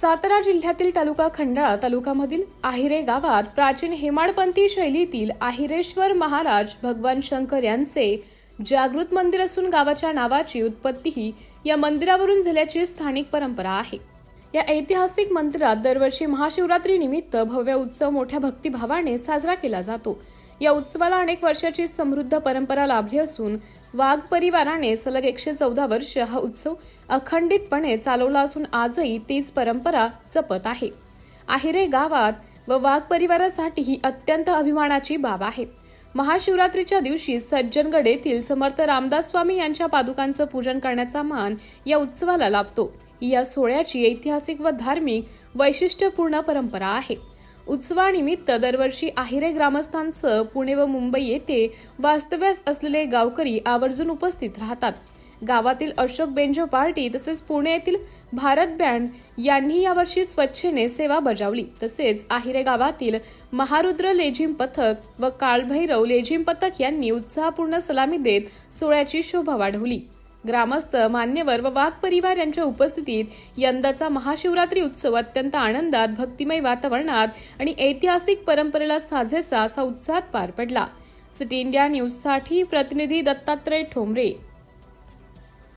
सातारा जिल्ह्यातील तालुका खंडाळा तालुक्यामधील आहिरे गावात प्राचीन हेमाडपंथी शैलीतील आहिरेश्वर महाराज भगवान शंकर यांचे जागृत मंदिर असून गावाच्या नावाची उत्पत्तीही या मंदिरावरून झाल्याची स्थानिक परंपरा आहे। या ऐतिहासिक मंदिरात दरवर्षी महाशिवरात्री निमित्त भव्य उत्सव मोठ्या भक्तिभावाने साजरा केला जातो। या उत्सवाला अनेक वर्षाची समृद्ध परंपरा लाभली असून वाघ परिवाराने सलग 114 वर्ष हा उत्सव अखंडितपणे चालवला असून आजही तीच परंपरा जपत आहे। आहिरे गावात व वाघ परिवारासाठी ही अत्यंत अभिमानाची बाब आहे। महाशिवरात्रीच्या दिवशी सज्जनगड येथील समर्थ रामदास स्वामी यांच्या पादुकांचं पूजन करण्याचा मान या उत्सवाला लाभतो। या सोहळ्याची ऐतिहासिक व धार्मिक वैशिष्ट्यपूर्ण परंपरा आहे। उत्सवानिमित्त दरवर्षी आहिरे ग्रामस्थांसह पुणे व मुंबई येथे वास्तव्यास असलेले गावकरी आवर्जून उपस्थित राहतात। गावातील अशोक बेंजो पार्टी तसेच पुणे येथील भारत बँड यांनी यावर्षी स्वच्छेने सेवा बजावली। तसेच आहिरे गावातील महारुद्र लेझिम पथक व काळभैरव लेझिम पथक यांनी उत्साहपूर्ण सलामी देत सोहळ्याची शोभा वाढवली। ग्रामस्थ मान्यवर व वाघ परिवार यांच्या उपस्थितीत यंदाचा महाशिवरात्री उत्सव अत्यंत आनंदात, भक्तिमय वातावरणात आणि ऐतिहासिक परंपरेला साजेसा असा उत्साहात पार पडला। सिटी इंडिया न्यूज साठी प्रतिनिधी दत्तात्रय ठोंबरे।